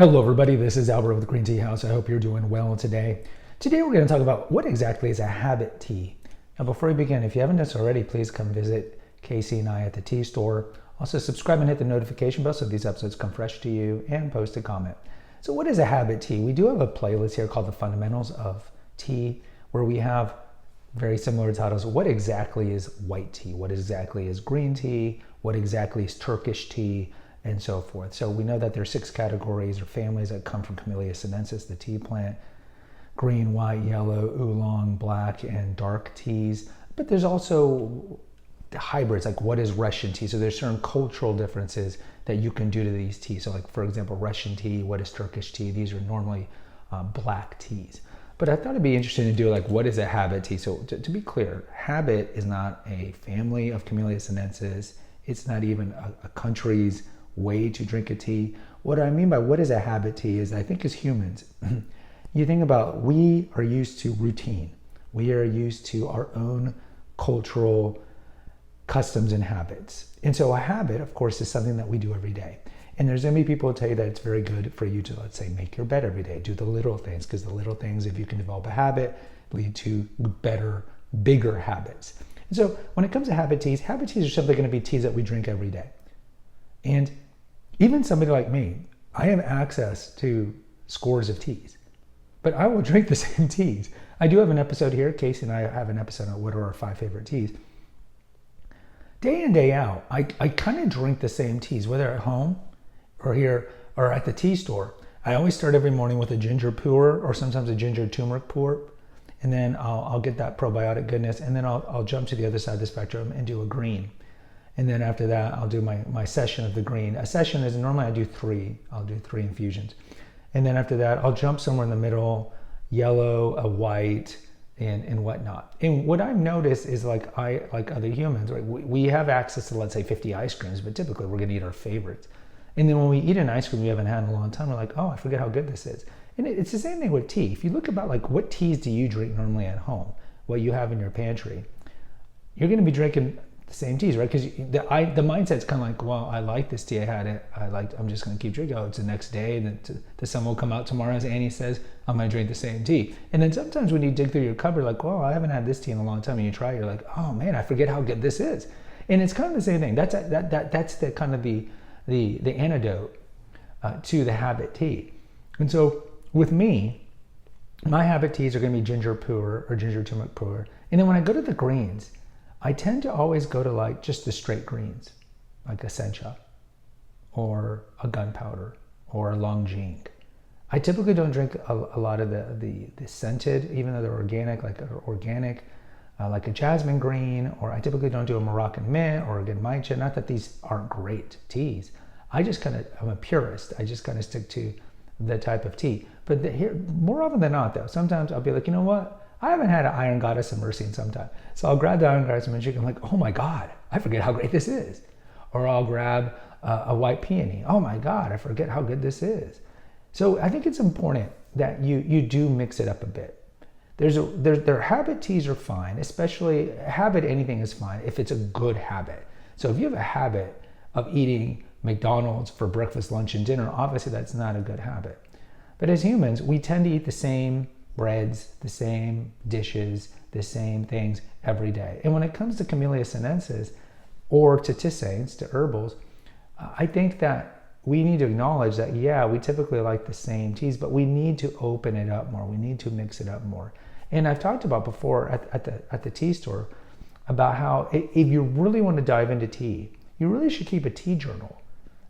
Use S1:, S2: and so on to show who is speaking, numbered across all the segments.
S1: Hello everybody, this is Albert with Green Tea House. I hope you're doing well today. Today we're going to talk about what exactly is a habit tea. Now before we begin, if you haven't done so already, please come visit Casey and I at the tea store. Also subscribe and hit the notification bell so these episodes come fresh to you, and post a comment. So what is a habit tea? We do have a playlist here called The Fundamentals of Tea, where we have very similar titles. What exactly is white tea? What exactly is green tea? What exactly is Turkish tea? And so forth. So we know that there are 6 categories or families that come from Camellia sinensis, the tea plant: green, white, yellow, oolong, black, and dark teas. But there's also the hybrids, like what is Russian tea? So there's certain cultural differences that you can do to these teas. So like, for example, Russian tea, what is Turkish tea? These are normally black teas. But I thought it'd be interesting to do like, what is a habit tea? So to be clear, habit is not a family of Camellia sinensis. It's not even a country's way to drink a tea. What I mean by what is a habit tea is, I think as humans, you think about, we are used to routine. We are used to our own cultural customs and habits. And so a habit, of course, is something that we do every day. And there's going to be people who tell you that it's very good for you to, let's say, make your bed every day, do the little things, because the little things, if you can develop a habit, lead to better, bigger habits. And so when it comes to habit teas are simply going to be teas that we drink every day. And even somebody like me, I have access to scores of teas, but I will drink the same teas. I do have an episode here. Casey and I have an episode on what are our 5 favorite teas. Day in, day out, I kind of drink the same teas, whether at home or here or at the tea store. I always start every morning with a ginger pu'er, or sometimes a ginger turmeric pu'er, and then I'll get that probiotic goodness, and then I'll jump to the other side of the spectrum and do a green. And then after that, I'll do my session of the green. A session is normally I'll do 3 infusions. And then after that, I'll jump somewhere in the middle, yellow, a white, and whatnot. And what I've noticed is, like other humans, right? We have access to, let's say, 50 ice creams, but typically we're gonna eat our favorites. And then when we eat an ice cream we haven't had in a long time, we're like, oh, I forget how good this is. And it's the same thing with tea. If you look about like, what teas do you drink normally at home? What you have in your pantry? You're gonna be drinking the same teas, right? Because the mindset's kind of like, well, I like this tea, I had it, I'm just going to keep drinking. Oh, it's the next day, and then the sun will come out tomorrow, as Annie says, I'm going to drink the same tea. And then sometimes when you dig through your cupboard, like, well, I haven't had this tea in a long time, and you try it, you're like, oh man, I forget how good this is. And it's kind of the same thing. That's the kind of the antidote to the habit tea. And so with me, my habit teas are going to be ginger pu'er or ginger turmeric pu'er. And then when I go to the greens, I tend to always go to like just the straight greens, like a sencha or a gunpowder or a longjing. I typically don't drink a lot of the scented, even though they're organic, like a jasmine green, or I typically don't do a Moroccan mint or a genmaicha. Not that these aren't great teas. I'm a purist. I just kind of stick to the type of tea. But here, more often than not though, sometimes I'll be like, you know what? I haven't had an Iron Goddess of Mercy in some time. So I'll grab the Iron Goddess of Mercy and I'm like, oh my God, I forget how great this is. Or I'll grab a white peony. Oh my God, I forget how good this is. So I think it's important that you do mix it up a bit. Their habit teas are fine, especially habit, anything is fine if it's a good habit. So if you have a habit of eating McDonald's for breakfast, lunch, and dinner, obviously that's not a good habit. But as humans, we tend to eat the same breads, the same dishes, the same things every day. And when it comes to Camellia sinensis or to tisanes, to herbals, I think that we need to acknowledge that, yeah, we typically like the same teas, but we need to open it up more. We need to mix it up more. And I've talked about before at the tea store about how if you really want to dive into tea, you really should keep a tea journal.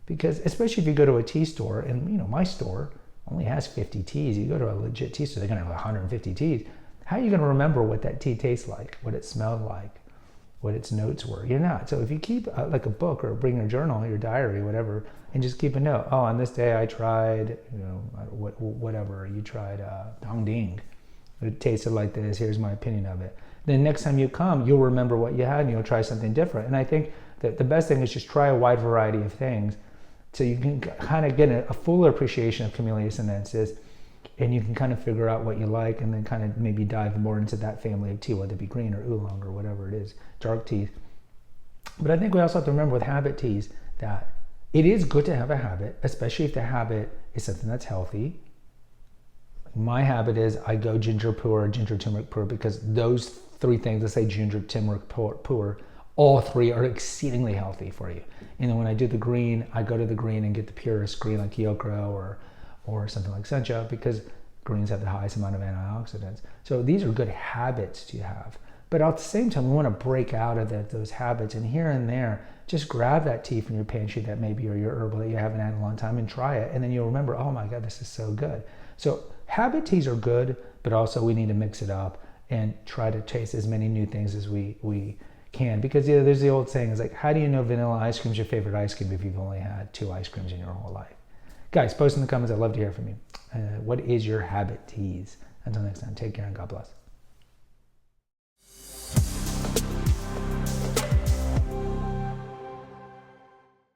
S1: Because especially if you go to a tea store, and you know, my store only has 50 teas. You go to a legit tea store, they're gonna have 150 teas. How are you gonna remember what that tea tastes like, what it smelled like, what its notes were? You're not. So if you keep like a book, or bring your journal, your diary, whatever, and just keep a note. Oh, on this day I tried, whatever. You tried Dongding. It tasted like this. Here's my opinion of it. Then next time you come, you'll remember what you had, and you'll try something different. And I think that the best thing is just try a wide variety of things, so you can kind of get a fuller appreciation of Camellia sinensis, and you can kind of figure out what you like, and then kind of maybe dive more into that family of tea, whether it be green or oolong or whatever it is, dark teas. But I think we also have to remember with habit teas that It is good to have a habit, especially if the habit is something that's healthy. My habit is I go ginger pour, ginger turmeric pour, because those three things, let's say ginger, turmeric pour, all three are exceedingly healthy for you. And then when I do the green, I go to the green and get the purest green like Kyokuro or something like Sencha, because greens have the highest amount of antioxidants. So these are good habits to have. But at the same time, we want to break out of those habits, and here and there, just grab that tea from your pantry that maybe, or your herbal that you haven't had in a long time, and try it. And then you'll remember, oh my God, this is so good. So habit teas are good, but also we need to mix it up and try to taste as many new things as we can. Because there's the old saying, is like, how do you know vanilla ice cream is your favorite ice cream if you've only had 2 ice creams in your whole life? Guys, post in the comments. I'd love to hear from you. What is your habit teas? Until next time, take care and God bless.